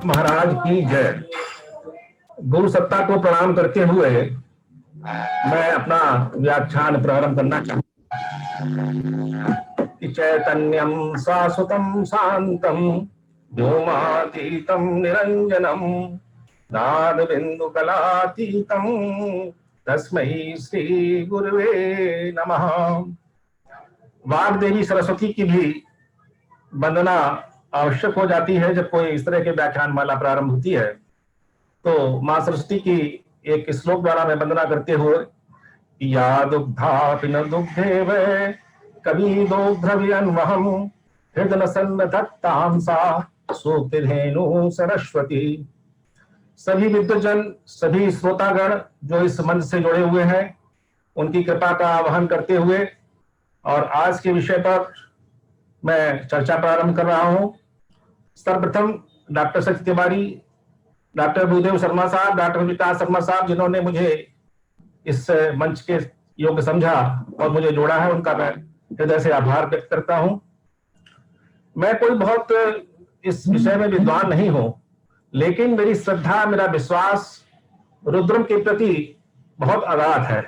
महाराज की जय। गुरु सत्ता को प्रणाम करते हुए मैं अपना व्याख्यान प्रारंभ करना चाहूंगा कि चैतन्यम शाश्वतम शांतम व्योमातीतम निरंजनम नाद बिंदु कलातीतम तस्मै श्री गुरुवे नमः। वाग्देवी सरस्वती की भी वंदना आवश्यक हो जाती है जब कोई इस तरह के व्याख्यान माला प्रारंभ होती है। तो मां सरस्वती की एक श्लोक द्वारा मैं वंदना करते हुए, या दुग्धा पिन दुग्धे वै कवि दोग्ध्रव्यन्वहम् हृदय सन्नधत्तां सा सूक्तिर्हेनु सरस्वती। सभी विद्वजन, सभी श्रोतागण जो इस मंच से जुड़े हुए हैं, उनकी कृपा का आह्वान करते हुए और आज के विषय पर मैं चर्चा प्रारंभ कर रहा हूं। सर्वप्रथम डॉक्टर सचिन तिवारी, डॉक्टर भूदेव शर्मा साहब, डॉक्टर विकास शर्मा साहब, जिन्होंने मुझे इस मंच के योग्य समझा और मुझे जोड़ा है, उनका मैं हृदय से आभार व्यक्त करता हूं। मैं कोई बहुत इस विषय में विद्वान नहीं हूं, लेकिन मेरी श्रद्धा, मेरा विश्वास रुद्रम के प्रति बहुत अगाध है।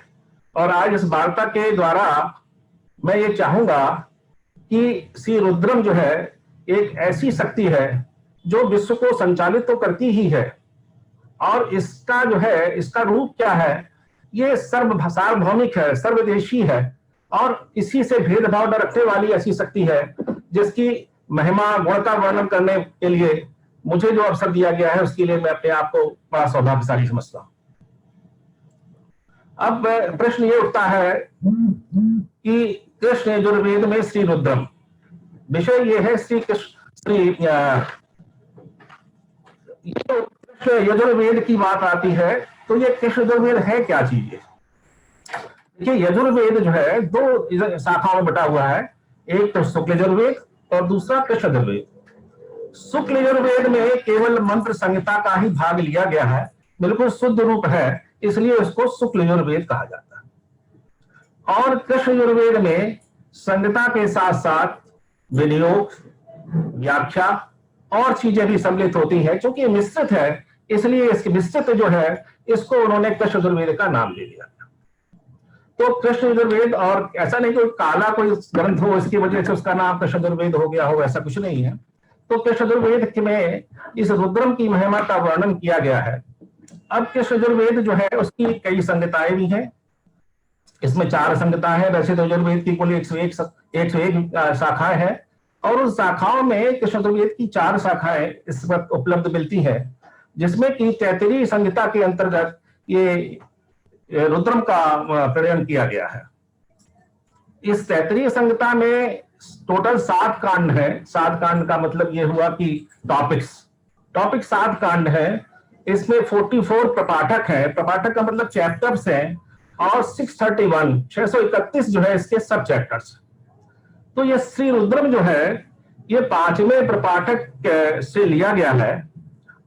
और आज इस वार्ता के द्वारा मैं ये चाहूंगा कि श्री रुद्रम जो है एक ऐसी शक्ति है जो विश्व को संचालित तो करती ही है, और इसका जो है, इसका रूप क्या है, ये सार्वभौमिक है, सर्वदेशी है, और किसी से भेदभाव न रखने वाली ऐसी शक्ति है जिसकी महिमा गुण का वर्णन करने के लिए मुझे जो अवसर दिया गया है, उसके लिए मैं अपने आप को बड़ा सौभाग्यशाली समझता हूं। अब प्रश्न ये उठता है कि कृष्ण यजुर्वेद में श्री रुद्रम, विषय ये है श्री कृष्ण यजुर्वेद की बात आती है तो ये कृष्ण यजुर्वेद है क्या चीज है? देखिए, यजुर्वेद जो है दो शाखाओं में बटा हुआ है, एक तो शुक्ल यजुर्वेद और दूसरा कृष्ण यजुर्वेद। शुक्ल यजुर्वेद में केवल मंत्र संहिता का ही भाग लिया गया है, बिल्कुल शुद्ध रूप है, इसलिए उसको शुक्ल यजुर्वेद कहा जाता है। और कृष्ण यजुर्वेद में संहिता के साथ साथ विनियोग, व्याख्या और चीजें भी सम्मिलित होती हैं। क्योंकि मिश्रित है, इसलिए इसकी मिश्रित जो है, इसको उन्होंने कृष्ण यजुर्वेद का नाम दे दिया। तो कृष्ण यजुर्वेद, और ऐसा नहीं कोई काला कोई ग्रंथ हो इसकी वजह से उसका नाम कृष्ण यजुर्वेद हो गया हो, ऐसा कुछ नहीं है। तो कृष्ण यजुर्वेद में इस रुद्रम की महिमा का वर्णन किया गया है। अब कृष्ण यजुर्वेद जो है उसकी कई संहिताएं भी हैं, इसमें 4 संहिताएं हैं। वैसे तो यजुर्वेद की कुल 101 शाखाएं हैं, और उन शाखाओं में कृष्ण यजुर्वेद की 4 शाखाएं इस वक्त उपलब्ध मिलती है, जिसमें कि तैतरीय संहिता के अंतर्गत ये रुद्रम का प्रयोग किया गया है। इस तैतरीय संहिता में टोटल 7 कांड है। 7 कांड का मतलब ये हुआ कि टॉपिक 7 कांड है। इसमें 44 प्रपाठक है, प्रपाठक का मतलब चैप्टर्स हैं, और 631 जो है इसके सब चैप्टर्स। तो ये श्री रुद्रम जो है ये 5वें प्रपाठक से लिया गया है,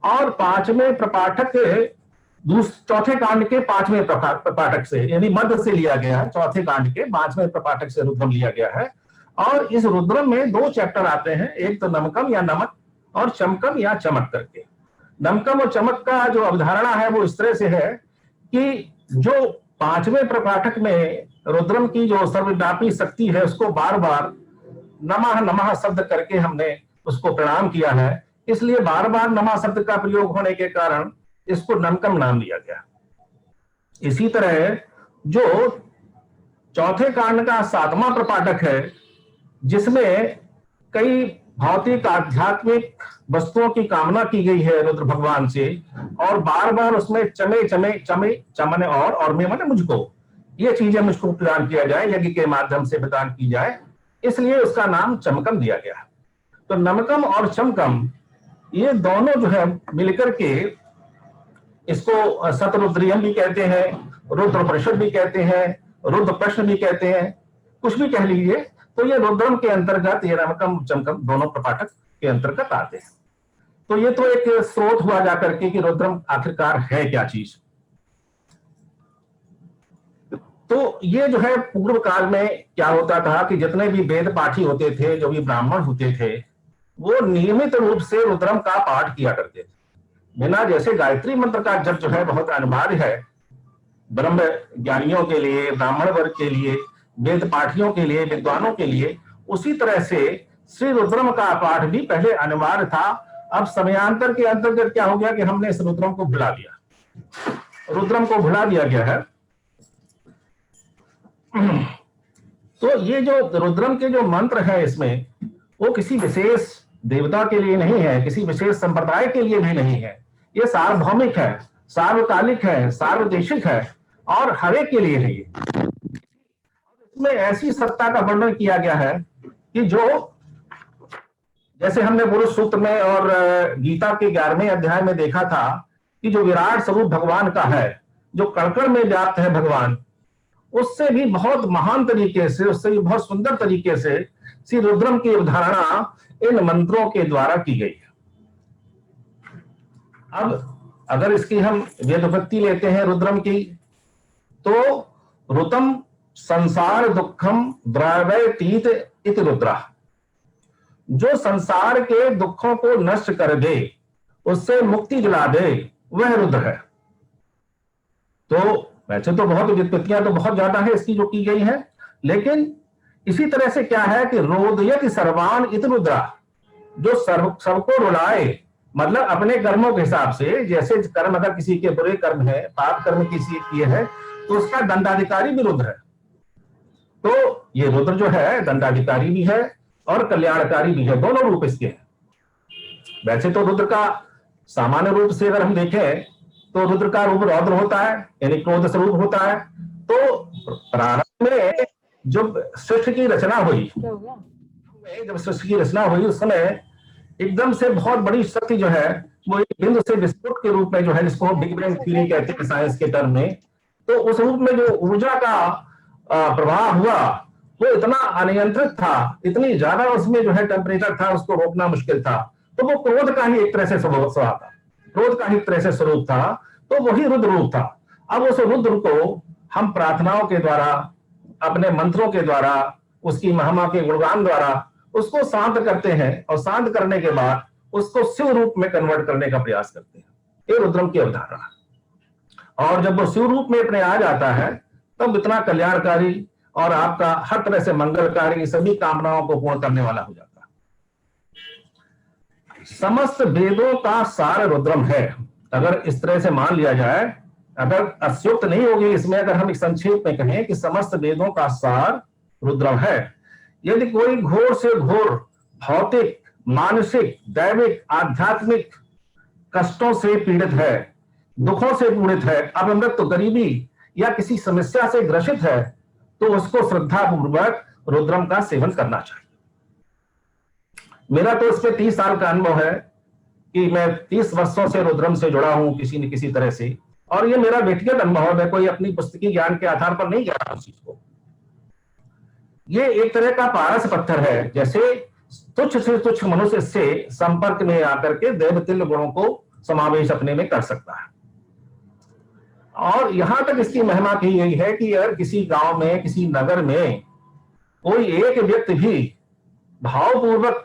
और 5वें प्रपाठक चौथे कांड के 5वें प्रपाठक से, यानी मध्य से लिया गया है। चौथे कांड के 5वें प्रपाठक से रुद्रम लिया गया है। और इस रुद्रम में 2 चैप्टर आते हैं, एक तो नमकम या नमक, और चमकम या चमक करके। नमकम और चमक का जो अवधारणा है वो इस तरह से है कि जो 5वें प्रपाठक में रुद्रम की जो सर्वव्यापी शक्ति है, उसको बार बार नमः नमः शब्द करके हमने उसको प्रणाम किया है, इसलिए बार बार नमः शब्द का प्रयोग होने के कारण इसको नमकम नाम दिया गया। इसी तरह जो चौथे कांड का 7वां प्रपाठक है, जिसमें कई भौतिक आध्यात्मिक वस्तुओं की कामना की गई है रुद्र भगवान से, और बार बार उसमें चमे चमे चमे चमन और मैं मने मुझको, ये चीजें मुझको प्रदान किया जाए, यज्ञ के माध्यम से प्रदान की जाए, इसलिए उसका नाम चमकम दिया गया। तो नमकम और चमकम ये दोनों जो है मिलकर के इसको शतरुद्रियम भी कहते हैं, रुद्र परिषद भी कहते हैं, रुद्र प्रश्न भी कहते हैं, कुछ भी कह लीजिए। तो ये रुद्रम के अंतर्गत, ये नमकम चमकम दोनों प्रपाठक के अंतर्गत आते हैं। तो ये तो एक स्रोत हुआ जाकर के कि रुद्रम आखिरकार है क्या चीज। तो ये जो है पूर्व काल में क्या होता था कि जितने भी वेद पाठी होते थे, जो भी ब्राह्मण होते थे, वो नियमित रूप से रुद्रम का पाठ किया करते थे। बिना जैसे गायत्री मंत्र का जप जो है बहुत अनिवार्य है ब्रह्म ज्ञानियों के लिए, ब्राह्मण वर्ग के लिए, वेद पाठियों के लिए, विद्वानों के लिए, उसी तरह से श्री रुद्रम का पाठ भी पहले अनिवार्य था। अब समयांतर के अंतर्गत क्या हो गया कि हमने इस रुद्रम को भुला दिया, रुद्रम को भुला दिया गया है। तो ये जो रुद्रम के जो मंत्र है इसमें, वो किसी विशेष देवता के लिए नहीं है, किसी विशेष संप्रदाय के लिए भी नहीं है, ये सार्वभौमिक है, सार्वकालिक है, सार्वदेशिक है और हर एक के लिए है। इसमें ऐसी सत्ता का वर्णन किया गया है कि जो, जैसे हमने पुरुष सूत्र में और गीता के 11वें अध्याय में देखा था कि जो विराट स्वरूप भगवान का है, जो कण में व्याप्त है भगवान, उससे भी बहुत महान तरीके से, उससे भी बहुत सुंदर तरीके से श्री रुद्रम की अवधारणा इन मंत्रों के द्वारा की गई है। अब अगर इसकी हम व्युत्पत्ति लेते हैं रुद्रम की, तो रुतम संसार दुखम द्रवतीत इत रुद्रा, जो संसार के दुखों को नष्ट कर दे, उससे मुक्ति दिला दे, वह रुद्र है। तो वैसे तो बहुत व्युत्पत्तियां तो बहुत ज्यादा है इसकी जो की गई है, लेकिन इसी तरह से क्या है कि रोदयति सर्वान इत रुद्रा, जो सबको रुलाए, मतलब अपने कर्मों के हिसाब से, जैसे कर्म अगर किसी के बुरे कर्म है, पाप कर्म किसी किए है, तो उसका दंडाधिकारी भी रुद्र है। तो ये रुद्र जो है दंडाधिकारी भी है और कल्याणकारी भी है, दोनों रूप इसके हैं। वैसे तो रुद्र का सामान्य रूप से अगर हम देखें तो रुद्र का रूप रौद्र होता है, यानी क्रोध स्वरूप होता है। तो प्रारंभ में जब सृष्टि की रचना हुई, जब सृष्टि की रचना हुई उस समय एकदम से बहुत बड़ी शक्ति जो है वो एक बिंदु से विस्फोट के रूप में जो है, जिसको बिग बैंग थ्योरी कहते हैं साइंस के टर्म में, तो उस रूप में जो ऊर्जा का प्रवाह हुआ वो इतना अनियंत्रित था, इतनी ज्यादा उसमें जो है टेम्परेचर था, उसको रोकना मुश्किल था। तो वो क्रोध का ही एक तरह से स्वभाव था, क्रोध का ही एक तरह से स्वरूप था, तो वही रुद्र रूप था। अब उस रुद्र को हम प्रार्थनाओं के द्वारा, अपने मंत्रों के द्वारा, उसकी महिमा के गुणगान द्वारा उसको शांत करते हैं, और शांत करने के बाद उसको शिव रूप में कन्वर्ट करने का प्रयास करते हैं। ये रुद्रम की अवधारणा। और जब वो शिव रूप में अपने आ जाता है तब इतना कल्याणकारी और आपका हर तरह से मंगलकारी, सभी कामनाओं को पूर्ण करने वाला हो जाता है। समस्त वेदों का सार रुद्रम है। अगर इस तरह से मान लिया जाए, अगर अत्युक्त नहीं होगी इसमें, अगर हम एक संक्षेप में कहें कि समस्त वेदों का सार रुद्रम है। यदि कोई घोर से घोर भौतिक, मानसिक, दैविक, आध्यात्मिक कष्टों से पीड़ित है, दुखों से पीड़ित है, अमृत, गरीबी या किसी समस्या से ग्रसित है, तो उसको श्रद्धा पूर्वक रुद्रम का सेवन करना चाहिए। मेरा तो इस पे 30 साल का अनुभव है कि मैं 30 वर्षों से रुद्रम से जुड़ा हूं किसी न किसी तरह से, और ये मेरा व्यक्तिगत अनुभव है, मैं कोई अपनी पुस्तकीय ज्ञान के आधार पर नहीं कह रहा उस चीज को। ये एक तरह का पारस पत्थर है, जैसे तुच्छ से तुच्छ मनुष्य से संपर्क में आकर के देवतुल्य गुणों को समावेश अपने में कर सकता है। और यहां तक इसकी महिमा की गई है कि अगर किसी गांव में, किसी नगर में कोई एक व्यक्ति भी भावपूर्वक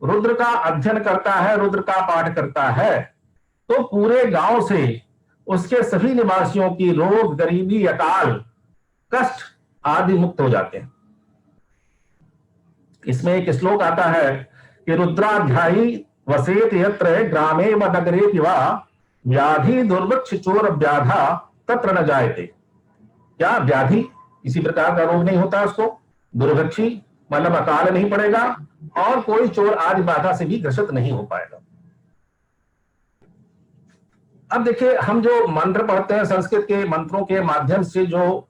रुद्र का अध्ययन करता है, रुद्र का पाठ करता है, तो पूरे गांव से उसके सभी निवासियों की रोग, गरीबी, अकाल, कष्ट आदि मुक्त हो जाते हैं। इसमें एक श्लोक आता है कि रुद्राध्यायी वसेत यत्र ग्रामे व नगरे पिवा व्याधि दुर्वृक्ष चोर व्याधा तत्र न जायते। क्या व्याधि, किसी प्रकार का रोग नहीं होता उसको, दुर्वृक्षी मतलब अकाल नहीं पड़ेगा, और कोई चोर आदि बाधा से भी ग्रसित नहीं हो पाएगा। अब देखिए, हम जो मंत्र पढ़ते हैं, संस्कृत के मंत्रों के माध्यम से जो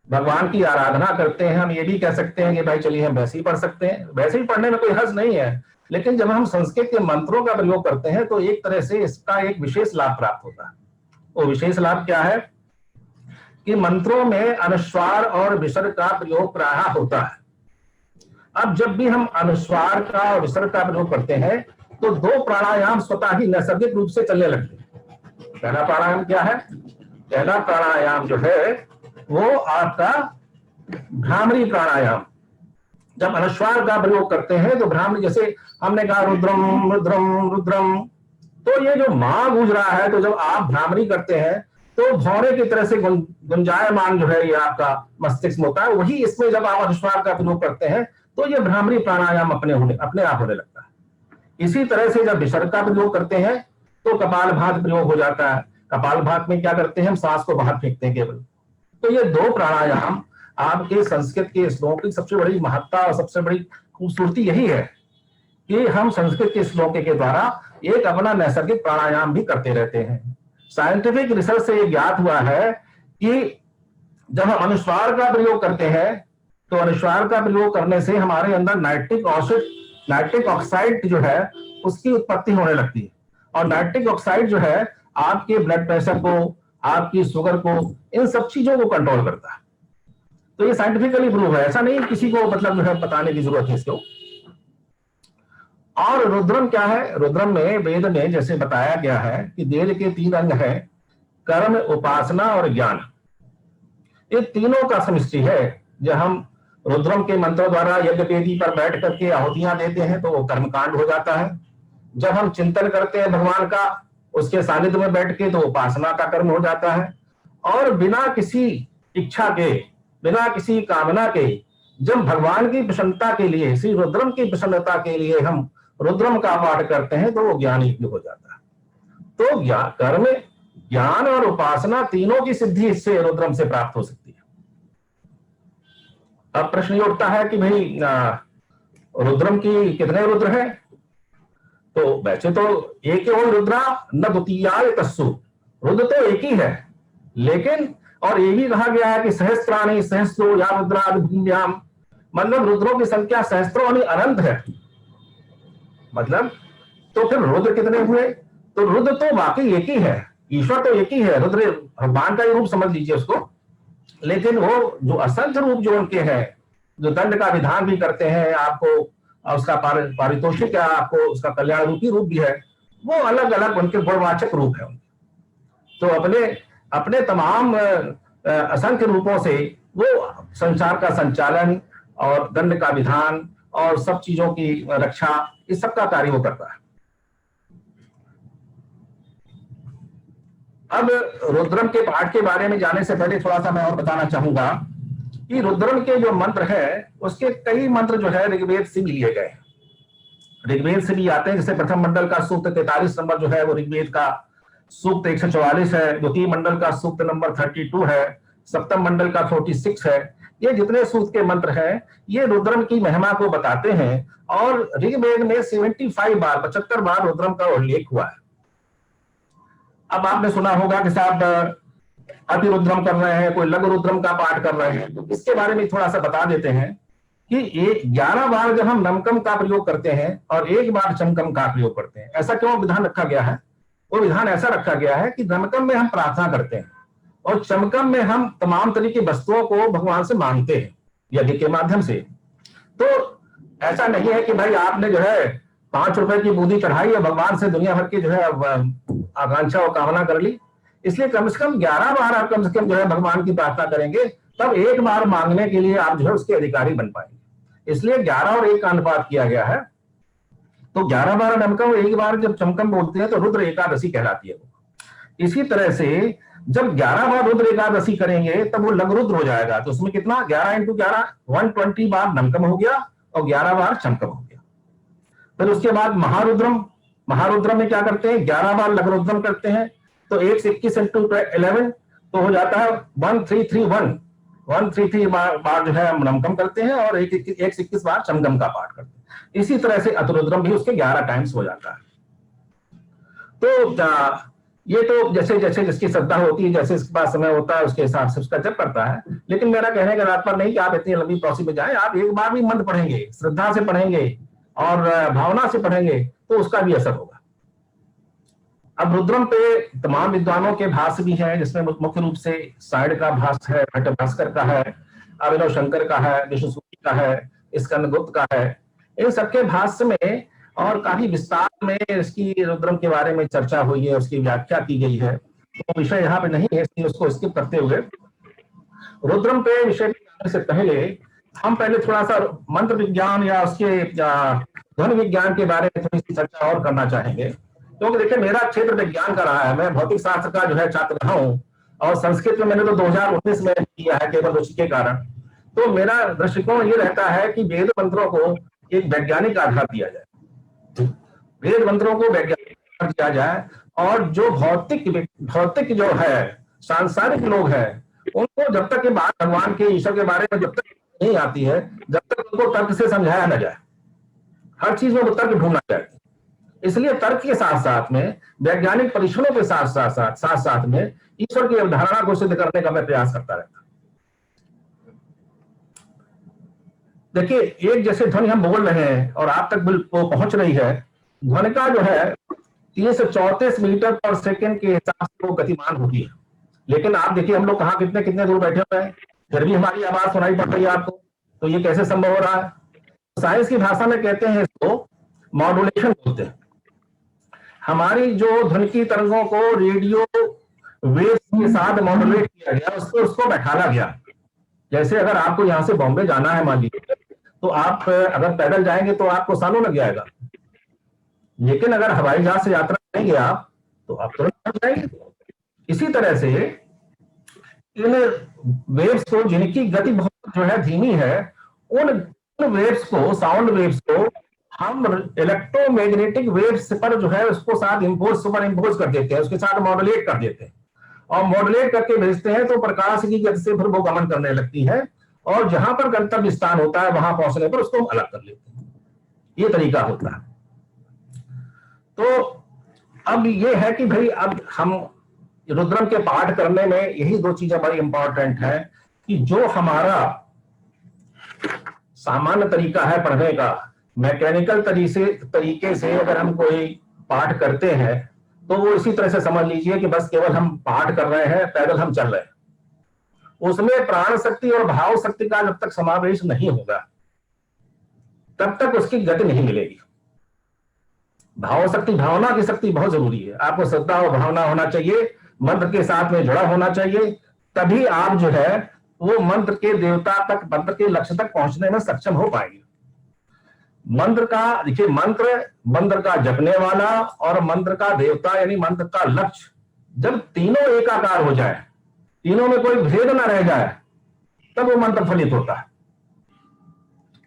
भगवान की आराधना करते हैं, हम ये भी कह सकते हैं कि भाई चलिए हम वैसे ही पढ़ सकते हैं, वैसे ही पढ़ने में कोई हर्ज नहीं है, लेकिन जब हम संस्कृत के मंत्रों का प्रयोग करते हैं तो एक तरह से इसका एक विशेष लाभ प्राप्त होता है। वो विशेष लाभ क्या है कि मंत्रों में अनुस्वार और विसर्ग का प्रयोग प्रायः होता है। अब जब भी हम अनुस्वार का और विसर्ग का प्रयोग करते हैं तो 2 प्राणायाम स्वतः ही नैसर्गिक रूप से चलने लगते हैं। पहला प्राणायाम क्या है? पहला प्राणायाम जो है वो आपका भ्रामरी प्राणायाम। जब अनुस्वार का प्रयोग करते हैं तो भ्रामरी, जैसे हमने कहा रुद्रम रुद्रम रुद्रम, तो ये जो मां गूंज रहा है, तो जब आप भ्रामरी करते हैं तो भौरे की तरह से गुंजायमान जो है ये आपका मस्तिष्क में होता है, वही इसमें जब आप अनुस्वार का प्रयोग करते हैं तो ये भ्रामरी प्राणायाम अपने आप होने लगता है। इसी तरह से जब विसर्ग का प्रयोग करते हैं तो कपालभाति प्रयोग हो जाता है। कपालभाति में क्या करते हैं, हम सांस को बाहर फेंकते हैं केवल। तो ये दो प्राणायाम आपके संस्कृत के श्लोक की सबसे बड़ी महत्ता और सबसे बड़ी खूबसूरती यही है कि हम संस्कृत के श्लोक के द्वारा एक अपना नैसर्गिक प्राणायाम भी करते रहते हैं। साइंटिफिक रिसर्च से ये ज्ञात हुआ है कि जब हम अनुस्वार का प्रयोग करते हैं तो अनुस्वार का प्रयोग करने से हमारे अंदर नाइट्रिक ऑक्साइड जो है उसकी उत्पत्ति होने लगती है, और नाइट्रिक ऑक्साइड जो है आपके ब्लड प्रेशर को, आपकी शुगर को, इन सब चीजों को कंट्रोल करता है। तो ये साइंटिफिकली प्रूव है, ऐसा नहीं किसी को मतलब जो है बताने की जरूरत है इसको। और रुद्रम क्या है, रुद्रम में वेद में जैसे बताया गया है कि वेद के 3 अंग है, कर्म, उपासना और ज्ञान। ये तीनों का समिष्टि है। जब हम रुद्रम के मंत्रों द्वारा यज्ञ वेदी पर बैठ करके आहुतियां देते हैं तो वो कर्मकांड हो जाता है। जब हम चिंतन करते हैं भगवान का उसके सानिध्य में बैठ के तो उपासना का कर्म हो जाता है। और बिना किसी इच्छा के, बिना किसी कामना के जब भगवान की प्रसन्नता के लिए, श्री रुद्रम की प्रसन्नता के लिए हम रुद्रम का पाठ करते हैं तो वो ज्ञान यज्ञ हो जाता है। तो कर्म, ज्ञान और उपासना तीनों की सिद्धि इससे रुद्रम से प्राप्त हो सकती है। अब प्रश्न ये उठता है कि भाई रुद्रम की कितने रुद्र हैं? तो वैसे तो एक ही रुद्रा न द्वितीयाय तस्सु, रुद्र तो एक ही है, लेकिन और ये भी कहा गया है कि सहस्त्राणि सहस्रो या रुद्रा भूम्याम, मतलब रुद्रों की संख्या सहस्त्रों यानी अनंत है। मतलब तो फिर रुद्र कितने हुए? तो रुद्र तो वाकई एक ही है, ईश्वर तो एक ही है, रुद्र भगवान का ही रूप समझ लीजिए उसको। लेकिन वो जो असंख्य रूप जो उनके हैं, जो दंड का विधान भी करते हैं, आपको उसका पारितोषिक है, आपको उसका कल्याण रूपी रूप भी है, वो अलग अलग उनके गुणवाचक रूप है उनके। तो अपने अपने तमाम असंख्य रूपों से वो संसार का संचालन और दंड का विधान और सब चीजों की रक्षा, इस सब का कार्य वो करता है। अब रुद्रम के पाठ के बारे में जाने से पहले थोड़ा सा मैं और बताना चाहूंगा कि रुद्रम के जो मंत्र है उसके कई मंत्र जो है ऋग्वेद से भी लिए गए, ऋग्वेद से भी आते हैं। जैसे प्रथम मंडल का सूक्त 43 नंबर जो है वो ऋग्वेद का सूक्त 144 है, द्वितीय मंडल का सूक्त नंबर 32 है, सप्तम मंडल का 46 है। ये जितने सूक्त के मंत्र हैं ये रुद्रम की महिमा को बताते हैं। और ऋग्वेद में 75 बार रुद्रम का उल्लेख हुआ है। अब आपने सुना होगा कि साहब अति रुद्रम कर रहे हैं, कोई लघु रुद्रम का पाठ कर रहे हैं, तो इसके बारे में थोड़ा सा बता देते हैं कि 11 बार जब हम नमकम का प्रयोग करते हैं और 1 बार चमकम का प्रयोग करते हैं, ऐसा क्यों विधान रखा गया है? वो विधान ऐसा रखा गया है कि नमकम में हम प्रार्थना करते हैं और चमकम में हम तमाम तरह की वस्तुओं को भगवान से मांगते हैं यज्ञ के माध्यम से। तो ऐसा नहीं है कि भाई आपने जो है 5 रुपए की बूंदी चढ़ाई और भगवान से दुनिया भर की जो है आकांक्षा और कामना कर ली। इसलिए कम से कम 11 बार आप कम से कम जो है भगवान की प्रार्थना करेंगे, तब 1 बार मांगने के लिए आप जो है उसके अधिकारी बन पाएंगे। इसलिए 11 और 1 का अनुपात किया गया है। तो 11 बार नमकम, 1 बार जब चमकम बोलते हैं तो रुद्र एकादशी कहलाती है वो। इसी तरह से जब 11 बार रुद्र एकादशी करेंगे तब वो लघु रुद्र हो जाएगा। तो उसमें कितना 11 × 11 120 बार नमकम हो गया और 11 बार चमकम हो गया। फिर उसके बाद महारुद्रम, महारुद्रम में क्या करते हैं 11 बार लघु रुद्रम करते हैं, तो 1 से 21 × 11 तो हो जाता है 1331, 133 बार जो है हम नमकम करते हैं और 1 से 21 बार चमकम का पाठ करते हैं। इसी तरह से अतिरुद्रम भी उसके 11 टाइम्स हो जाता है। तो ये तो जैसे जैसे जिसकी श्रद्धा होती है, जैसे इसके पास समय होता है उसके हिसाब से उसका जप करता है। लेकिन मेरा कहने का तात्पर्य नहीं कि आप इतनी लंबी प्रोसेस में जाएं, आप 1 बार भी मंत्र पढ़ेंगे, श्रद्धा से पढ़ेंगे और भावना से पढ़ेंगे तो उसका भी असर होगा। अब रुद्रम पे तमाम विद्वानों के भाष्य भी हैं, जिसमें मुख्य रूप से साइड का भाष्य है, भट्ट भास्कर का है, अभिनव शंकर का है, विष्णु सूरी का है, स्कंदगुप्त का है। इन सबके भाष्य में और काफी विस्तार में इसकी रुद्रम के बारे में चर्चा हुई है, उसकी व्याख्या की गई है। तो विषय यहाँ पे नहीं है, इसलिए उसको स्किप करते हुए रुद्रम पे विषय जाने से पहले हम पहले थोड़ा सा मंत्र विज्ञान या उसके ध्वनि विज्ञान के बारे में थोड़ी सी चर्चा और करना चाहेंगे। क्योंकि देखिए मेरा क्षेत्र विज्ञान का रहा है, मैं भौतिक शास्त्र का जो है छात्र रहा हूँ, और संस्कृत में मैंने तो 2019 में किया है केवल रुचि के कारण। तो मेरा दृष्टिकोण ये रहता है कि वेद मंत्रों को एक वैज्ञानिक आधार दिया जाए, वेद मंत्रों को वैज्ञानिक आधार दिया जाए, और जो भौतिक जो है सांसारिक लोग हैं उनको जब तक ये बात भगवान के ईश्वर के बारे में जब तक नहीं आती है, जब तक उनको तर्क से समझाया न जाए, हर चीज में वो तर्क ढूंढना चाहिए। इसलिए तर्क के साथ साथ में वैज्ञानिक परीक्षणों के साथ साथ में ईश्वर की अवधारणा को सिद्ध करने का मैं प्रयास करता रहता। देखिए एक जैसे ध्वनि हम बोल रहे हैं और आप तक वो पहुंच रही है, ध्वनि का जो है 334 मीटर पर सेकंड के हिसाब से वो गतिमान होती है। लेकिन आप देखिए हम लोग कहाँ कितने कितने दूर बैठे हुए हैं, फिर भी हमारी आवाज सुनाई पड़ रही है आपको, तो ये कैसे संभव हो रहा है? साइंस की भाषा में कहते हैं इसको मॉड्यूलेशन बोलते हैं। हमारी जो ध्वनि की तरंगों को रेडियो वेव्स के साथ मॉड्यूलेट किया गया, उसको बैठाला गया। जैसे अगर आपको यहाँ से बॉम्बे जाना है मान लीजिए, तो आप अगर पैदल जाएंगे तो आपको सालों लग जाएगा, लेकिन अगर हवाई जहाज से यात्रा करेंगे आप तो आप तुरंत पहुंच जाएंगे। इसी तरह से इन वेव्स को जिनकी गति बहुत जो है धीमी है, उन वेव्स को, साउंड वेव्स को हम इलेक्ट्रोमैग्नेटिक वेव्स पर जो है उसको साथ सुपर इम्पोज कर देते हैं, उसके साथ मॉड्यूलेट कर देते हैं, और मॉड्यूलेट करके भेजते हैं तो प्रकाश की गति से फिर वो गमन करने लगती है, और जहां पर गंतव्य स्थान होता है वहां पहुंचने पर उसको अलग कर लेते हैं। ये तरीका होता है। तो अब ये है कि भाई अब हम रुद्रम के पाठ करने में यही दो चीजें बड़ी इंपॉर्टेंट है कि जो हमारा सामान्य तरीका है पढ़ने का, मैकेनिकल तरीके से अगर हम कोई पाठ करते हैं तो वो इसी तरह से समझ लीजिए कि बस केवल हम पाठ कर रहे हैं, पैदल हम चल रहे हैं। उसमें प्राण शक्ति और भाव शक्ति का जब तक समावेश नहीं होगा तब तक उसकी गति नहीं मिलेगी। भाव शक्ति, भावना की शक्ति बहुत जरूरी है। आपको श्रद्धा और भावना होना चाहिए, मंत्र के साथ में जुड़ा होना चाहिए, तभी आप जो है वो मंत्र के देवता तक, मंत्र के लक्ष्य तक पहुंचने में सक्षम हो पाएंगे। मंत्र का देखिए, मंत्र का जपने वाला और मंत्र का देवता यानी मंत्र का लक्ष्य, जब तीनों एकाकार हो जाए, तीनों में कोई भेद ना रह जाए, तब वो मंत्र फलित होता है।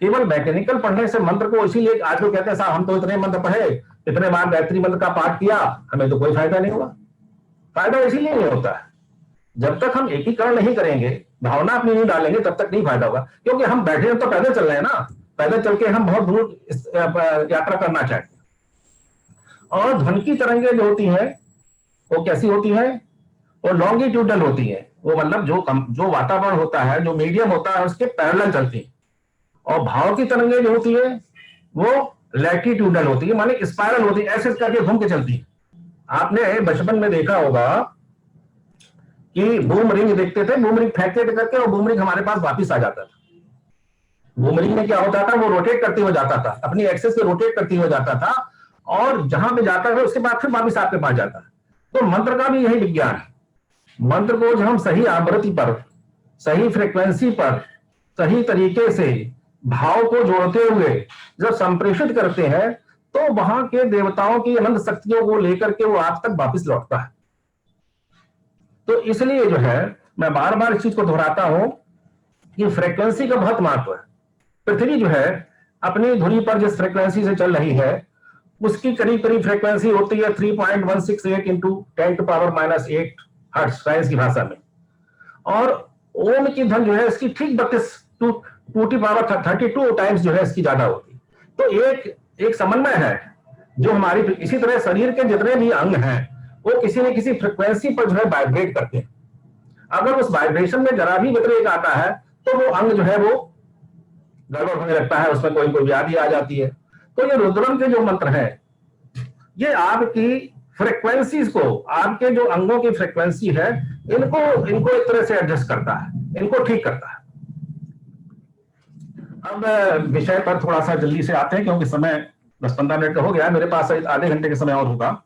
केवल मैकेनिकल पढ़ने से मंत्र को, इसीलिए आज लोग कहते हैं साहब हम तो इतने मंत्र पढ़े, इतने बार गायत्री मंत्र का पाठ किया, हमें तो कोई फायदा नहीं हुआ। फायदा इसलिए नहीं होता है, जब तक हम एकीकरण नहीं करेंगे, भावना अपनी नहीं डालेंगे, तब तक नहीं फायदा होगा। क्योंकि हम बैठे तो पैदल चल रहे हैं ना, पैदल चल के हम बहुत दूर यात्रा करना चाहते हैं। और ध्वनि की तरंगें जो होती हैं वो कैसी होती हैं? वो लॉन्गिट्यूडल होती है। वो मतलब जो वातावरण होता है, जो मीडियम होता है, उसके पैरेलल चलती है। और भाव की तरंगें जो होती है वो लैटिट्यूडल होती है, माने स्पाइरल होती है, ऐसे करके घूम के चलती है। आपने बचपन में देखा होगा कि बूम रिंग देखते थे, बूम रिंग फेंकते थे करके, और बूम रिंग हमारे पास वापिस आ जाता था। बूम रिंग में क्या होता था, वो रोटेट करते हुए जाता था, अपनी एक्सेस से रोटेट करते हुए जाता था, और जहां पे जाता था उसके बाद फिर वापिस आपके पास जाता है। तो मंत्र का भी यही विज्ञान है। मंत्र को जब हम सही आवृत्ति पर, सही फ्रीक्वेंसी पर, सही तरीके से भाव को जोड़ते हुए जब संप्रेषित करते हैं, तो वहां के देवताओं की अनंत शक्तियों को लेकर के वो आप तक वापिस लौटता है। तो इसलिए जो है मैं बार बार इस चीज को दोहराता हूं कि फ्रीक्वेंसी का बहुत महत्व है। पृथ्वी जो है अपनी धुरी पर जिस फ्रीक्वेंसी से चल रही है, उसकी करीब करीब फ्रीक्वेंसी होती है 3.168 इंटू 10⁻⁸ हर्ट्ज साइंस की भाषा में। और ओम की धन जो है इसकी ठीक 2 टाइम्स जो है इसकी ज्यादा होती। तो एक समन्वय है जो हमारी, इसी तरह शरीर के जितने भी अंग हैं वो किसी न किसी फ्रीक्वेंसी पर जो है वाइब्रेट करते हैं। अगर उस वाइब्रेशन में जरा भी व्यतिरेक आता है तो वो अंग जो है वो गड़बड़ होने लगता है, उसमें कोई व्याधि आ जाती है। तो ये रुद्रम के जो मंत्र हैं, ये आपकी फ्रीक्वेंसीज को, आपके जो अंगों की फ्रीक्वेंसी है, इनको एक तरह से एडजस्ट करता है, इनको ठीक करता है। अब विषय पर थोड़ा सा जल्दी से आते हैं क्योंकि समय 10-15 मिनट का हो गया, मेरे पास आधे घंटे के समय और होगा।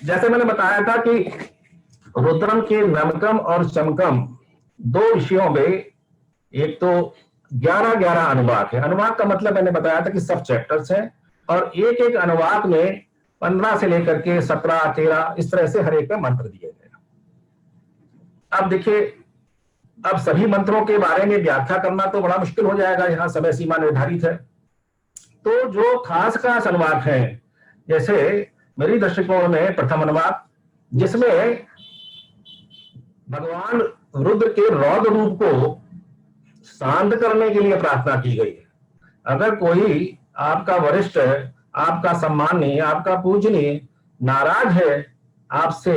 जैसे मैंने बताया था कि रुद्रम के नमकम और चमकम दो विषयों में, एक तो 11 अनुवाक है। अनुवाक का मतलब मैंने बताया था कि सब चैप्टर्स हैं, और एक एक अनुवाक में 15 से लेकर के 17, 13 इस तरह से हर एक में मंत्र दिए गए। अब देखिए, अब सभी मंत्रों के बारे में व्याख्या करना तो बड़ा मुश्किल हो जाएगा, यहाँ समय सीमा निर्धारित है। तो जो खास खास अनुवाद है, जैसे मेरी दृष्टिकोण में प्रथम अनुवाद, जिसमें भगवान रुद्र के रौद्र रूप को शांत करने के लिए प्रार्थना की गई है। अगर कोई आपका वरिष्ठ, आपका सम्माननीय, आपका पूजनीय नाराज है आपसे,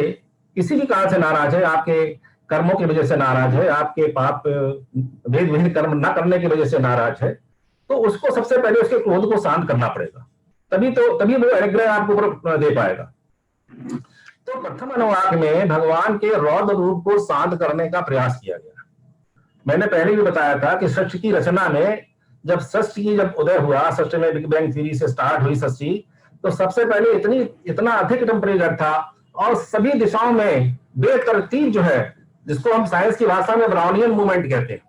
किसी भी कारण से नाराज है, आपके कर्मों की वजह से नाराज है, आपके पाप भेद विहित कर्म न करने की वजह से नाराज है, तो उसको सबसे पहले उसके क्रोध को शांत करना पड़ेगा, तभी वो अनुग्रह आपको दे पाएगा। तो प्रथम अनुवाक में भगवान के रौद्र रूप को शांत करने का प्रयास किया गया। मैंने पहले भी बताया था कि सृष्टि की रचना में जब उदय हुआ, सृष्टि में बिग बैंग थ्योरी से स्टार्ट हुई सृष्टि, तो सबसे पहले इतना अधिक टेम्परेचर था और सभी दिशाओं में बेतरतीब जो है, जिसको हम साइंस की भाषा में ब्राउनियन मूवमेंट कहते हैं,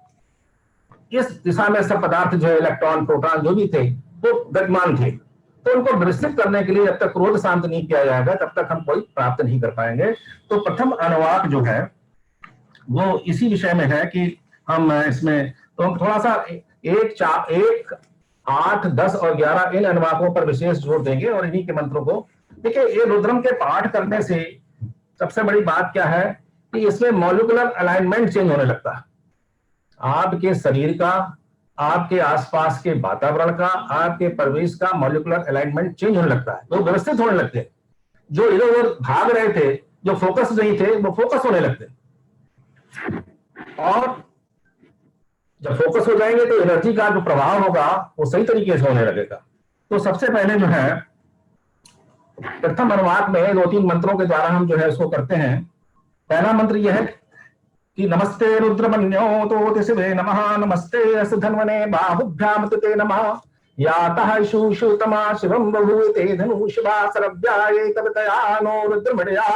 इस दिशा में सब पदार्थ जो है, इलेक्ट्रॉन, प्रोटॉन जो भी थे, वो गतिमान थे। तो उनको विस्तृत करने के लिए जब तक क्रोध शांत नहीं किया जाएगा तब तक हम कोई प्राप्त नहीं कर पाएंगे। तो प्रथम अनुवाक जो है वो इसी विषय में है कि हम इसमें तो हम थोड़ा सा 1, 8, 10 और 11 इन अनुवाकों पर विशेष जोर देंगे और इन्हीं के मंत्रों को। देखिए, ये रुद्रम के पाठ करने से सबसे बड़ी बात क्या है कि इसमें मॉलिक्यूलर अलाइनमेंट चेंज होने लगता है। आपके शरीर का, आपके आसपास के वातावरण का, आपके परिवेश का मॉलिक्यूलर अलाइनमेंट चेंज होने लगता है, वो व्यवस्थित होने लगते हैं। जो इधर उधर भाग रहे थे, जो फोकस नहीं थे, वो फोकस होने लगते हैं। और जब फोकस हो जाएंगे तो एनर्जी का जो प्रभाव होगा वो सही तरीके से होने लगेगा। तो सबसे पहले जो है प्रथम अनुवाक में 2-3 मंत्रों के द्वारा हम जो है इसको करते हैं। पहला मंत्र यह है कि नमस्ते रुद्रमन्यो तो शिवे नमः, नमस्ते अस धन्वने बाहुभ्याम ते नमः, यातः इषुषुतमा शिवं बभूते धनु शिवा सरव्याये कवितया नो रुद्रमणया,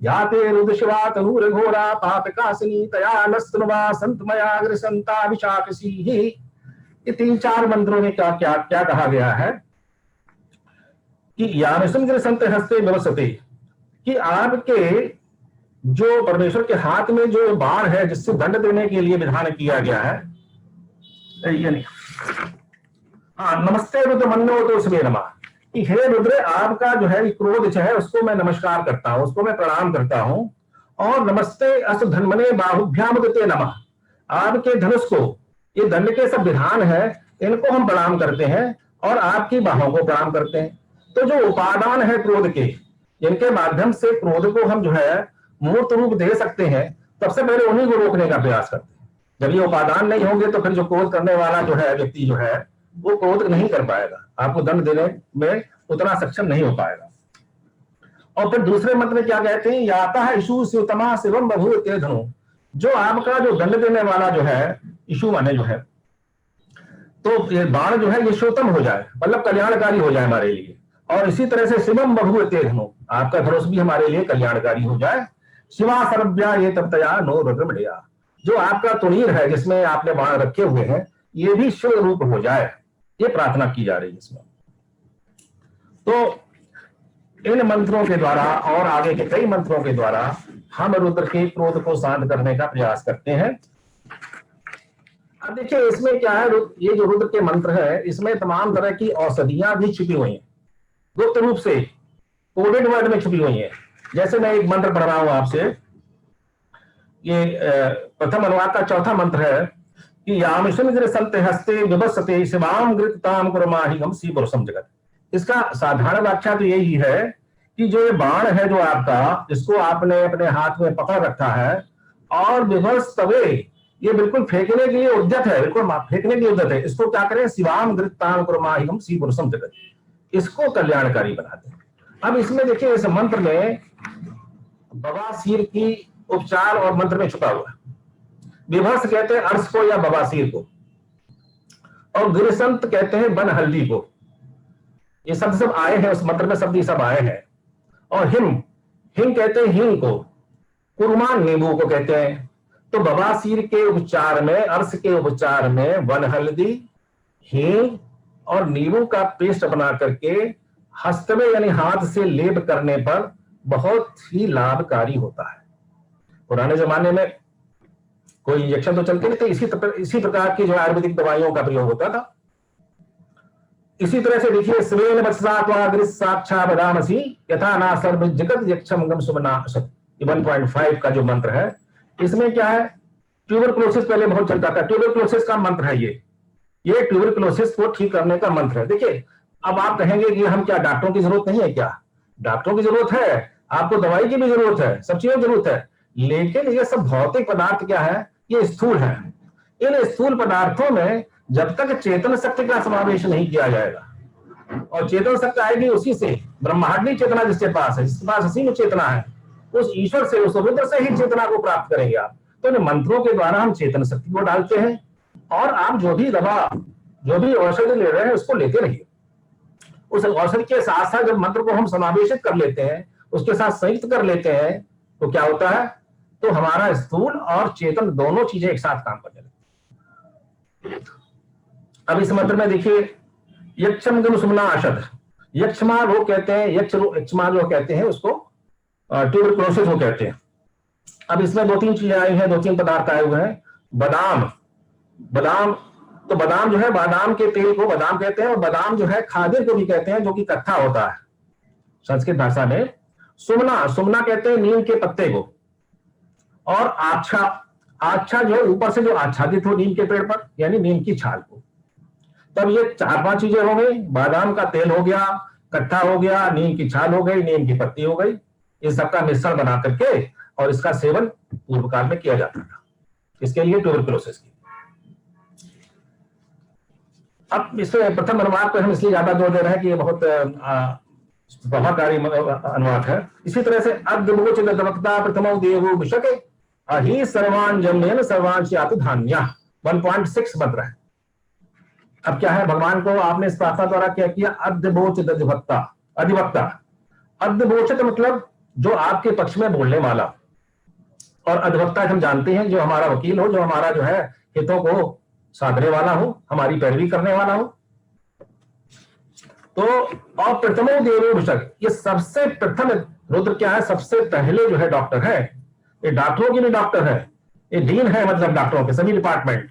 याते रुद्र शिवा तनूर घोरा पापकासिनी तया नस्तनुवा संतमया ग्रसंता विशाखसी। ये 3-4 मंत्रों में क्या क्या क्या कहा गया है कि यानसम ग्रसंत हस्ते व्यवस्थते, कि आपके जो परमेश्वर के हाथ में जो बाण है जिससे दंड देने के लिए विधान किया गया है, ये नहीं, हाँ, नमस्ते रुद्र मन्नो तो उसमें नमः, कि हे रुद्र, आपका जो है क्रोध जो है उसको मैं नमस्कार करता हूं, उसको मैं प्रणाम करता हूं। और नमस्ते अस धन्वने बाहुभ्याम ते नमः, आपके धनुष को, ये दंड के सब विधान है, इनको हम प्रणाम करते हैं और आपकी बाहों को प्रणाम करते हैं। तो जो उपादान है क्रोध के, जिनके माध्यम से क्रोध को हम जो है मूर्त रूप दे सकते हैं, सबसे पहले उन्हीं को रोकने का प्रयास करते हैं। जब ये उपादान नहीं होंगे तो फिर जो क्रोध करने वाला जो है व्यक्ति जो है वो क्रोध नहीं कर पाएगा, आपको दंड देने में उतना सक्षम नहीं हो पाएगा। और फिर दूसरे मंत्र में क्या कहते हैं, याता है इशु शिवतमा शिवम बभू ते धनु, जो आपका जो दंड देने वाला जो है, इशु माने जो है, तो ये बाण जो है ये शिवतम हो जाए, मतलब कल्याणकारी हो जाए हमारे लिए। और इसी तरह से शिवम बभू ते धनु, आपका धनुष भी हमारे लिए कल्याणकारी हो जाए। शिवा सरव्या ये तप्तया नो रुद्रमणया, जो आपका तुणीर है जिसमें आपने बाण रखे हुए हैं, ये भी शिव रूप हो जाए, ये प्रार्थना की जा रही है इसमें। तो इन मंत्रों के द्वारा और आगे के कई मंत्रों के द्वारा हम रुद्र के क्रोध को शांत करने का प्रयास करते हैं। अब देखिए इसमें क्या है, ये जो रुद्र के मंत्र है इसमें तमाम तरह की औषधियां भी छिपी हुई हैं, गुप्त रूप से कोडेड वर्ड में छुपी हुई हैं। जैसे मैं एक मंत्र पढ़ रहा हूं आपसे, ये प्रथम अनुवाद का 4था मंत्र है कि यामिशन संत हस्ते विभस्ते शिवाम गृताम कुर्माहिगम सी पुरुषम जगत। इसका साधारण व्याख्या तो यही है कि जो ये बाण है जो आपका, जिसको आपने अपने हाथ में पकड़ रखा है और विभस तवे, ये बिल्कुल फेंकने के लिए उद्यत है, बिल्कुल फेंकने के लिए उद्यत है, इसको क्या करें, शिवाम गृताम कुर्माहिगम सी पुरुषम जगत, इसको कल्याणकारी बनाते हैं। अब इसमें देखिए इस मंत्र में बवासीर की उपचार और मंत्र में छुपा हुआ है। विभस कहते हैं अर्श को या बवासीर को, और गिरसंत कहते हैं वन हल्दी को। ये शब्द सब आए हैं उस मंत्र में, शब्द ये सब आए हैं। और हिंग कहते हैं हिंग को, कुर्मान नींबू को कहते हैं। तो बवासीर के उपचार में, अर्श के उपचार में वन हल्दी, हींग और नींबू का पेस्ट बना करके हस्त में यानी हाथ से लेप करने पर बहुत ही लाभकारी होता है। पुराने जमाने में कोई इंजेक्शन तो चलते नहीं थे, इसी प्रकार की जो आयुर्वेदिक दवाइयों का प्रयोग होता था। इसी तरह से देखिए, स्वेन साक्षा बदामसी यथा ना सर्व जगत यक्षमगम सुमनाशत, 1.5 का जो मंत्र है, इसमें क्या है, ट्यूबरक्लोसिस पहले बहुत चलता था। ट्यूबरक्लोसिस का मंत्र है ये ट्यूबरक्लोसिस को ठीक करने का मंत्र है। देखिए, अब आप कहेंगे कि हम क्या डॉक्टरों की जरूरत नहीं है क्या? डॉक्टरों की जरूरत है, आपको दवाई की भी जरूरत है, सब चीजों की जरूरत है, लेकिन ये सब भौतिक पदार्थ क्या है, ये स्थूल है। इन स्थूल पदार्थों में जब तक चेतन शक्ति का समावेश नहीं किया जाएगा, और चेतन शक्ति आएगी उसी से, ब्रह्मांडी चेतना जिसके पास है, जिसके पास असीम चेतना है, उस ईश्वर से, उस रुद्र से ही चेतना को प्राप्त करेंगे आप। तो इन मंत्रों के द्वारा हम चेतन शक्ति को डालते हैं, और आप जो भी दवा, जो भी औषधि ले रहे हैं उसको लेते रहिए। उस औषधि के साथ साथ जब मंत्र को हम समावेशित कर लेते हैं, उसके साथ संयुक्त कर लेते हैं, तो क्या होता है, तो हमारा स्थूल और चेतन दोनों चीजें एक साथ काम करने लगती हैं। अब इस मंत्र में देखिए, यक्षम सुमना अशद, यक्षमा रोग कहते हैं, यक्षमा जो कहते हैं उसको ट्यूबरक्लोसिस वो कहते हैं। अब इसमें 2-3 चीजें आई हैं, 2-3 पदार्थ आए हुए हैं। बादाम, तो बादाम जो है, बादाम के तेल को बादाम कहते हैं, और बादाम जो है खादिर को भी कहते हैं, जो कि कत्था होता है संस्कृत भाषा में। सुमना कहते हैं नीम के पत्ते को, और आच्छा जो ऊपर से जो आच्छादित हो नीम के पेड़ पर, यानी नीम की छाल को। तब ये 4-5 चीजें हो गई, बादाम का तेल हो गया, कट्ठा हो गया, नीम की छाल हो गई, नीम की पत्ती हो गई, इस सबका मिश्रण बना करके और इसका सेवन पूर्व काल में किया जाता था, इसके लिए ट्यूबरक्लोसिस की। अब इसमें प्रथम अनुवाद पर हम इसलिए ज्यादा जोर दे रहे हैं कि ये बहुत प्रभावकारी अनुवाद है। इसी तरह से प्रथमो देवो विशके अहि सर्वान जन्मेन सर्वान स्यात् धान्यः, 1.6 मंत्र है। अब क्या है, भगवान को आपने इस प्रार्थना द्वारा क्या किया, अद्यबोचित अधिवक्ता। अद्यबोचित मतलब जो आपके पक्ष में बोलने वाला, और अधिवक्ता हम जानते हैं जो हमारा वकील हो, जो हमारा जो है हितों को साधने वाला हो, हमारी पैरवी करने वाला हो। तो और प्रथमो देवो विशक, ये सबसे प्रथम रुद्र क्या है, सबसे पहले जो है डॉक्टर है। ये डॉक्टरों की भी डॉक्टर है, ये डीन है, मतलब डॉक्टरों के सभी डिपार्टमेंट।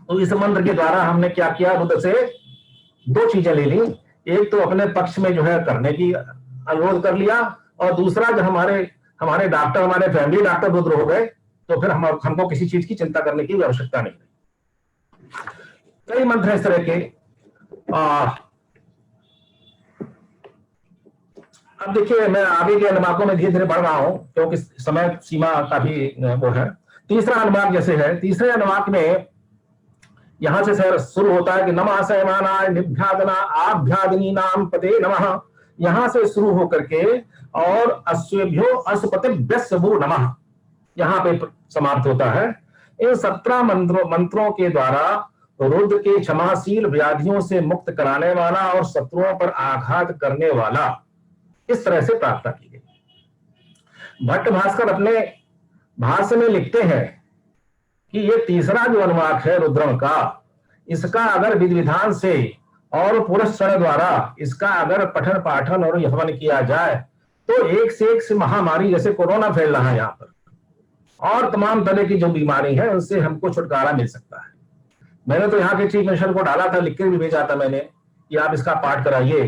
तो इस मंत्र के द्वारा हमने क्या किया, रुद्र से 2 चीजें ले ली। एक तो अपने पक्ष में जो है करने की अनुरोध कर लिया, और दूसरा जो हमारे डॉक्टर, हमारे फैमिली डॉक्टर रुद्र हो गए, तो फिर हमको किसी चीज की चिंता करने की आवश्यकता नहीं। कई मंत्र है इस तरह के। अब देखिए, मैं आगे के अनुवाकों में धीरे धीरे बढ़ रहा हूं, क्योंकि समय सीमा काफी वो है। तीसरा अनुवाक जैसे है, तीसरे अनुवाक में यहां से शुरू होता है कि नमः सयमानाय निभ्यादना आभ्यादिनी नाम पते नमः, यहां से शुरू होकर के और अश्वेभ्यो अश्वपतिभ्यस्सवो नमः यहां पे समाप्त होता है। इन 17 मंत्रों के द्वारा रुद्र के क्षमाशील व्याधियों से मुक्त कराने वाला और शत्रुओं पर आघात करने वाला, इस तरह से प्रार्थना की गई। भट्ट भास्कर अपने भाष्य में लिखते हैं कि ये तीसरा जो अनुवाक है रुद्रम का, इसका अगर विधि विधान से और पुरस्कार द्वारा इसका अगर पठन पाठन और हवन किया जाए, तो एक से महामारी जैसे कोरोना फैल रहा है यहाँ पर, और तमाम तरह की जो बीमारी है उनसे हमको छुटकारा मिल सकता है। मैंने तो यहाँ के चीफ मिनिस्टर को डाला था, लिख के भी भेजा था मैंने कि आप इसका पाठ कराइए,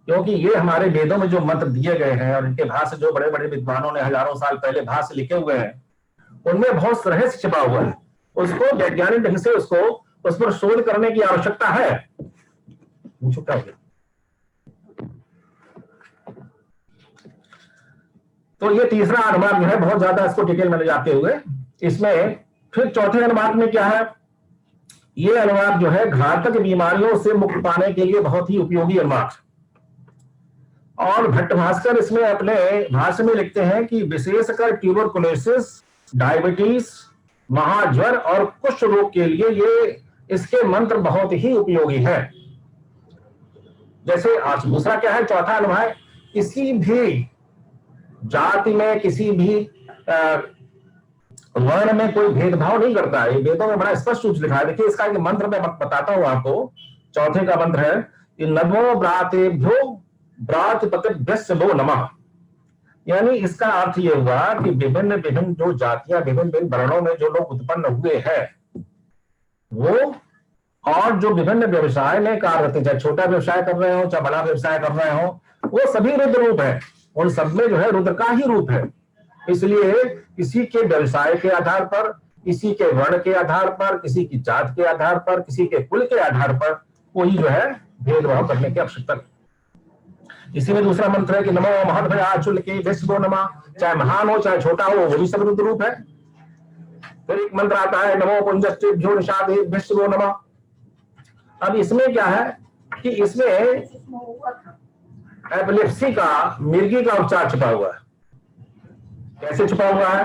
क्योंकि ये हमारे वेदों में जो मंत्र दिए गए हैं और इनके भाष्य जो बड़े बड़े विद्वानों ने हजारों साल पहले भाष्य लिखे हुए हैं, उनमें बहुत रहस्य छिपा हुआ है। उसको वैज्ञानिक ढंग से उस पर शोध करने की आवश्यकता है। तो ये तीसरा अनुवाद जो है, बहुत ज्यादा इसको डिटेल में ले जाते हुए, इसमें फिर चौथे अनुवाद में क्या है, ये अनुवाद जो है घातक बीमारियों से मुक्त पाने के लिए बहुत ही उपयोगी अनुवाद। और भट्ट भास्कर इसमें अपने भाष्य में लिखते हैं कि विशेषकर ट्यूबरकुलोसिस, डायबिटीज, महाज्वर और कुष्ठ रोग के लिए ये इसके मंत्र बहुत ही उपयोगी है। जैसे आज दूसरा क्या है, चौथा अनुवाद, किसी भी जाति में, किसी भी वर्ण में कोई भेदभाव नहीं करता है। वेदों में बड़ा स्पष्ट रूप से लिखा है। देखिए, इसका एक मंत्र मैं बताता हूं आपको। चौथे का मंत्र है नमो ब्रातेभ्यो ब्रातपतिभ्यस्सो नमः। यानी इसका अर्थ ये हुआ कि विभिन्न विभिन्न जो जातियां, विभिन्न विभिन्न वर्णों में जो लोग उत्पन्न हुए हैं वो, और जो विभिन्न व्यवसाय में कार्यरत हैं, चाहे छोटा व्यवसाय कर रहे हो चाहे बड़ा व्यवसाय कर रहे हो, वो सभी रुद्र रूप है। उन सब में जो है रुद्र का ही रूप है। इसलिए किसी के व्यवसाय के आधार पर, किसी के वर्ण के आधार पर, किसी की जात के आधार पर, किसी के कुल के आधार पर कोई जो है भेदभाव करने की आवश्यकता नहीं। इसी में दूसरा मंत्र है कि नमो महद्भयाचुल्के भ्यस्सो नमः। चाहे महान हो चाहे छोटा हो, वो भी सब रुद्र रूप है। फिर एक मंत्र आता है नमो पुंजस्तेभ्यो निषादेभ्यस्सो नमः। अब इसमें क्या है कि इसमें एपिलेप्सी का, मिर्गी का उपचार छुपा हुआ है। कैसे छुपा हुआ है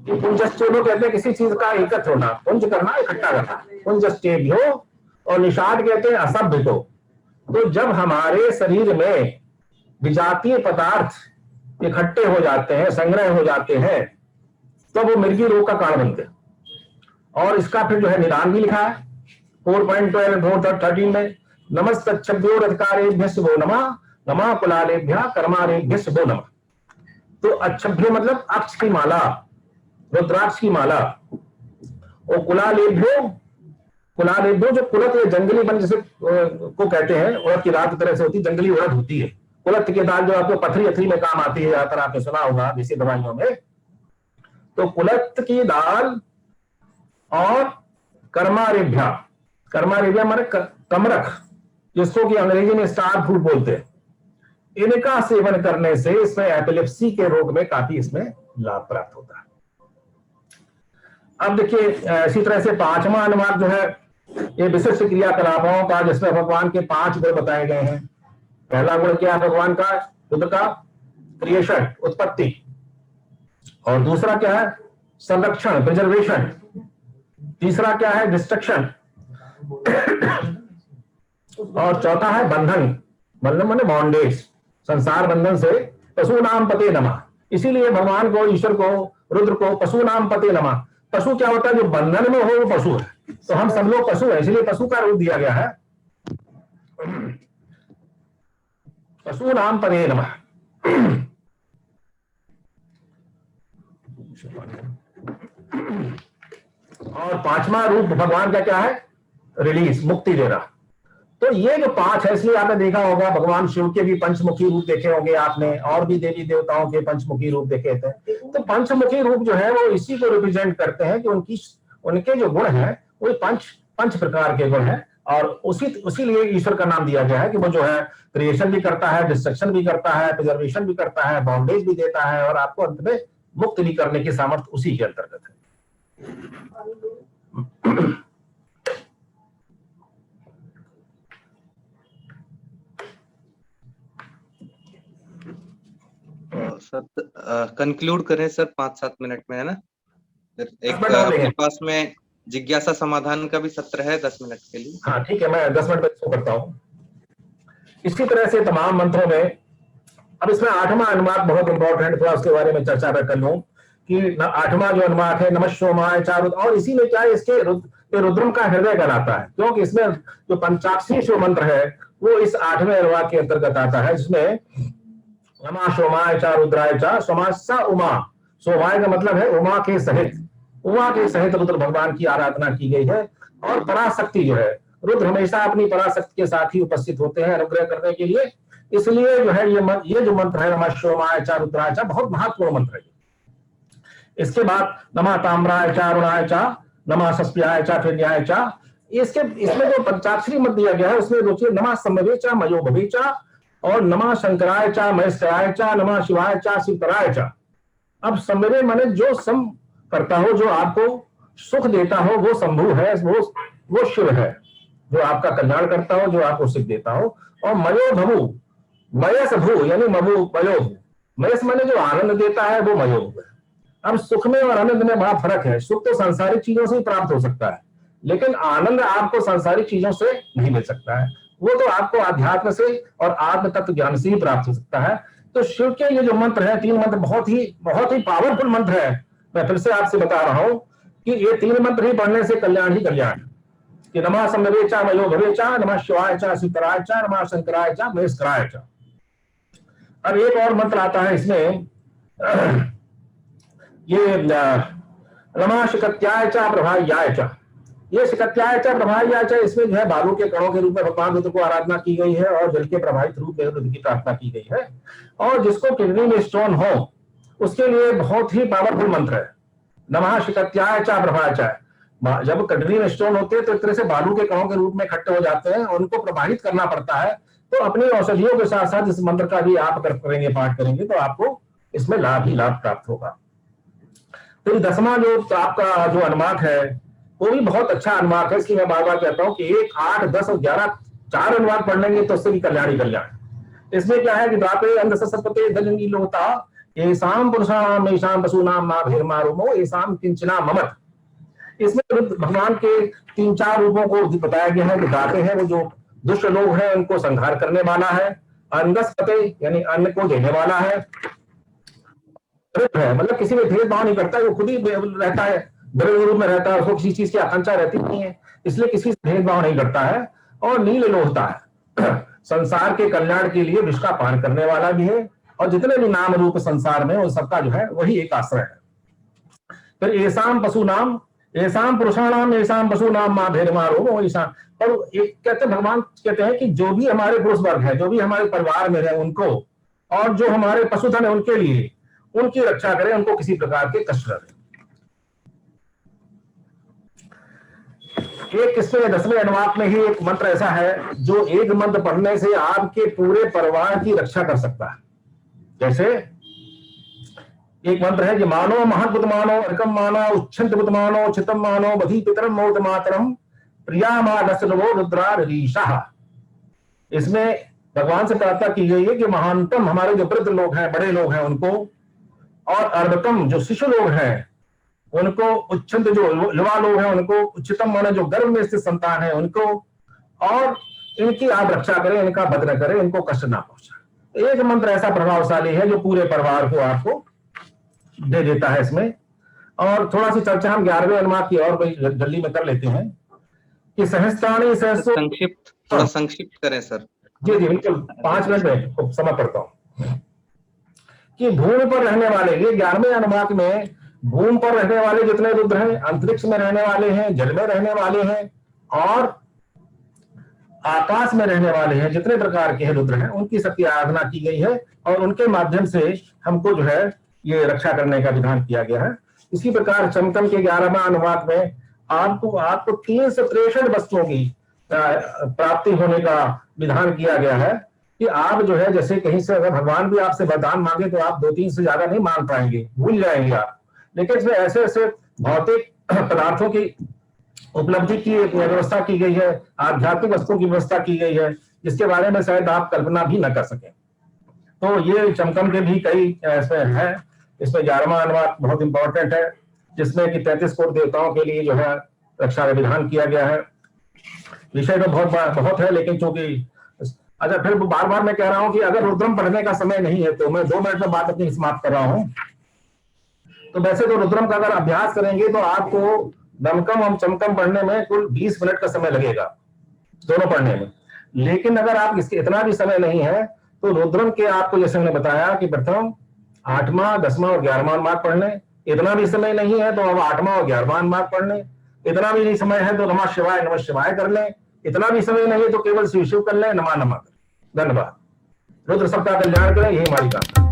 कि पुंजस्तेभ्यो कहते हैं किसी चीज का एकत्र होना, पुंज करना, इकट्ठा करना, पुंजस्तेभ्यो। और निषाद कहते हैं असभ्य को। तो जब हमारे शरीर में विजातीय पदार्थ इकट्ठे हो जाते हैं, संग्रह हो जाते हैं, तो वो मिर्गी रोग का कारण बनते हैं। और इसका फिर जो है निदान भी लिखा है 4.12 में, नमस्तच्छभ्योरधिकारेभ्यस्सो नमः, नमः कुलालेभ्यः कर्मारेभ्यस्सो नमः। तो अच्छभ्य मतलब अक्ष की माला, रुद्राक्ष की माला। और कुलालेभ्यो, कुलालेभ्यो जो कुलत या जंगली वन जिसे को कहते हैं, उड़द की दाल की तरह से होती है, जंगली उड़द होती है। कुलत की दाल जो आपको पथरी अथरी में काम आती है, ज्यादातर आपने सुना होगा देसी दवाइयों में। तो कुलत की दाल और कर्मारेभ्या, कर्मारेभ्या माने कमरख, जिसको कि अंग्रेजी में स्टार फ्रूट बोलते हैं, इनका सेवन करने से इसमें एपिलेप्सी के रोग में काफी इसमें लाभ प्राप्त होता है। अब देखिए इसी तरह से पांचवा अनुवाद जो है ये विशिष्ट क्रियाकलापों का, जिसमें भगवान के 5 गुण बताए गए हैं। पहला गुण क्या है भगवान का, रुद्र का, क्रिएशन, उत्पत्ति। और दूसरा क्या है, संरक्षण, प्रिजर्वेशन। तीसरा क्या है, डिस्ट्रक्शन। और चौथा है बंधन, बंधन माने बॉन्डेज, संसार बंधन से। पशु नाम पते नमः। इसीलिए भगवान को, ईश्वर को, रुद्र को पशु नाम पते नमः। पशु क्या होता है, जो बंधन में हो वो पशु है। तो हम सब लोग पशु हैं, इसलिए पशु का रूप दिया गया है। पशु नाम पते नमः। और 5वां रूप भगवान का क्या है, रिलीज, मुक्ति देना। तो ये जो 5 है, इसलिए आपने देखा होगा भगवान शिव के भी पंचमुखी रूप देखे होंगे आपने, और भी देवी देवताओं के पंचमुखी रूप देखे थे। तो पंचमुखी रूप जो है वो इसी को रिप्रेजेंट करते हैं कि उनके जो गुण हैं वो पंच प्रकार के गुण हैं। और उसी लिए ईश्वर का नाम दिया गया है कि वो जो है क्रिएशन भी करता है, डिस्ट्रक्शन भी करता है, प्रिजर्वेशन भी करता है, बॉन्डेज भी देता है, और आपको अंत में मुक्त भी करने की सामर्थ्य उसी के अंतर्गत है। सर कंक्लूड करें सर 5-7 मिनट में, है ना। एक आपके पास में जिज्ञासा समाधान का भी सत्र है 10 मिनट के लिए। हाँ ठीक है, मैं 10 मिनट में इसको करता हूँ। इसी तरह से तमाम मंत्रों में, अब इसमें 8वां अनुवाद बहुत इंपॉर्टेंट, थोड़ा उसके बारे में चर्चा कर लूं कि 8वां जो अनुवाद है नमः सोमाय चारुद। और इसी में क्या है, इसके रुद्रम का हृदय कहलाता है, क्योंकि इसमें जो पंचाक्षरी शिव मंत्र है वो इस 8वें अनुवाद के अंतर्गत आता है, जिसमें नमः सोमाय चा रुद्राय चा, सोमा सा उमा, सोमाय का मतलब है उमा के सहित, उमा के सहित रुद्र भगवान की आराधना की गई है। और पराशक्ति जो है, रुद्र हमेशा अपनी पराशक्ति के साथ ही उपस्थित होते हैं अनुग्रह करने के लिए। इसलिए जो है ये जो मंत्र है नमः सोमाय चा रुद्राय चा, बहुत महत्वपूर्ण मंत्र है। इसके बाद नमः ताम्राय चा अरुणाय चा, नमः सस्याय चा फिन्याय चा। इसमें जो पंचाक्षरी मंत्र दिया गया है उसमें देखिए नमः संभवे चा मयो भवे चा, और नमः शंकराय चा महेश्वराय चा, नमः शिवाय चा शिवतराय चा। अब संभवे माने जो सम करता हो, जो आपको सुख देता हो, वो शंभु है, वो शिव है, जो आपका कल्याण करता हो, जो आपको सुख देता हो। और मयो भवु, मयस भू यानी मभु मयो, मयस माने जो आनंद देता है वो मयो है। अब सुख में और आनंद में बड़ा फर्क है। सुख तो सांसारिक चीजों से ही प्राप्त हो सकता है, लेकिन आनंद आपको सांसारिक चीजों से नहीं मिल सकता है, वो तो आपको अध्यात्म से और आत्म तत्व ज्ञान से ही प्राप्त हो सकता है। तो शिव के ये जो मंत्र है, 3 मंत्र बहुत ही पावरफुल मंत्र है। मैं फिर से आपसे बता रहा हूं कि ये 3 मंत्र ही पढ़ने से कल्याण ही कल्याण, कि नमः संभवे च मयो भवे च, नमः शिवाय च सीतराय च, नमः शंकराय च महेश्वराय च। अब एक और मंत्र आता है इसमें, ये नमः शिकत्याय च प्रभायाय च। ये शिकत्याय च प्रभायाय च, इसमें जो है बालू के कणों के रूप में भगवान रुद्र को आराधना की गई है और जल के प्रभावित रूप में रुद्र की प्रार्थना की गई है। और जिसको किडनी में स्टोन हो उसके लिए बहुत ही पावरफुल मंत्र है नमः शिकत्याय च प्रभायाय च। जब किडनी में स्टोन होते हैं तो एक तरह से बालू के कणों के रूप में इकट्ठे हो जाते हैं और उनको प्रभावित करना पड़ता है। तो अपनी औषधियों के साथ साथ इस मंत्र का भी आप करेंगे, पाठ करेंगे तो आपको इसमें लाभ ही लाभ प्राप्त होगा। फिर 10वां जो आपका जो अनुवाक है वो भी बहुत अच्छा अनुवाक है। इसकी मैं बार बार कहता हूँ कि 1, 8, 10 और 11 4 अनुवाक पढ़ लेंगे तो उससे भी कल्याण ही कल्याण। इसमें क्या है कि द्वापे अंध सत्पते धनी लोता एसाम पुरुषाणाम एसाम पशूनाम मां भेरमा रोमो एसाम किंचना ममत। इसमें भगवान के 3-4 रूपों को बताया गया है कि दाते हैं वो जो दुष्ट लोग हैं उनको संहार करने वाला है, अंधस्पते यानी अन्न को देने वाला है, मतलब किसी में भेदभाव नहीं करता, वो खुद ही रहता है, द्रव्य रूप में रहता है, उसको किसी चीज की आकांक्षा रहती नहीं है, इसलिए किसी से भेदभाव नहीं करता है। और नील लोहता है, संसार के कल्याण के लिए विष का पान करने वाला भी है और जितने भी नाम रूप संसार में उन सबका जो है वही एक आश्रय है। फिर एसाम पशु नाम एसाम पुरुषाणाम एसाम पशु नाम मां भेरमा रोमो एसाम। और एक कहते भगवान कहते हैं कि जो भी हमारे पुरुष वर्ग है, जो भी हमारे परिवार में है उनको, और जो हमारे पशुधन है उनके लिए उनकी रक्षा करें, उनको किसी प्रकार के कष्ट न दें। एक इसमें 10वें अनुवाक में ही एक मंत्र ऐसा है जो एक मंत्र पढ़ने से आपके पूरे परिवार की रक्षा कर सकता है। जैसे एक मंत्र है कि मानो महद्भुत मानो अर्कम मानो उच्छिन्नभुत मानो चितम मानो बधी पितरम मोद मातरम प्रिया मानसो रुद्रा ऋषा। इसमें भगवान से प्रार्थना की गई है कि महानतम हमारे जो वृद्ध लोग हैं, बड़े लोग हैं उनको, और अर्धतम जो शिशु लोग हैं उनको, उच्छिन्न जो युवा लोग हैं उनको, उच्चतम माने जो गर्भ में स्थित संतान है उनको, और इनकी आप रक्षा करें, इनका वध न करें, इनको कष्ट ना पहुंचाए। एक मंत्र ऐसा प्रभावशाली है जो पूरे परिवार को आपको दे देता है इसमें। और थोड़ा सी चर्चा हम 11वें अनुवाक की और जल्दी में कर लेते हैं कि सहस्त्राणी सहस्रो, संक्षिप्त, थोड़ा संक्षिप्त करें सर। जी जी बिल्कुल, 5 मिनट में समय पड़ता हूं। कि भूमि पर रहने वाले, ये 11वें अनुवाक में भूमि पर रहने वाले जितने रुद्र हैं, अंतरिक्ष में रहने वाले हैं, जल में रहने वाले हैं और आकाश में रहने वाले हैं, जितने प्रकार के रुद्र हैं उनकी सबकी आराधना की गई है और उनके माध्यम से हमको जो है ये रक्षा करने का विधान किया गया है। इसी प्रकार चमकम के 11वां अनुवाक में आपको 363 वस्तुओं की प्राप्ति होने का विधान किया गया है कि आप जो है जैसे कहीं से अगर भगवान भी आपसे वरदान मांगे तो आप 2-3 से ज्यादा नहीं मांग पाएंगे, भूल जाएंगे आप। लेकिन इसमें ऐसे ऐसे भौतिक पदार्थों की उपलब्धि की व्यवस्था की गई है, आध्यात्मिक वस्तुओं की व्यवस्था की गई है जिसके बारे में शायद आप कल्पना भी न कर सकें। तो ये चमकम के भी कई ऐसे हैं। इसमें 11वां अनुवाक बहुत इंपॉर्टेंट है जिसमें कि 33 कोटि देवताओं के लिए जो है रक्षा का विधान किया गया है। विषय तो बहुत है, लेकिन चूंकि अच्छा फिर बार बार मैं कह रहा हूं कि अगर रुद्रम पढ़ने का समय नहीं है तो मैं 2 मिनट में बात अपनी समाप्त कर रहा हूं। तो वैसे तो रुद्रम का अगर अभ्यास करेंगे तो आपको दमकम और चमकम पढ़ने में कुल 20 मिनट का समय लगेगा दोनों पढ़ने में। लेकिन अगर आप इसके इतना भी समय नहीं है तो रुद्रम के आपको जैसे मैंने बताया कि प्रथम 8वां 10वां और 11वां अनुवाक पढ़ने, इतना भी समय नहीं है तो अब 8वां और 11वां अनुवाक पढ़ने, इतना भी नहीं समय है तो नमः शिवाय कर लें, इतना भी समय नहीं है तो केवल शिव शिव कर लें, नमः नमः। धन्यवाद। रुद्र सबका कल्याण करें, यही हमारी कामना।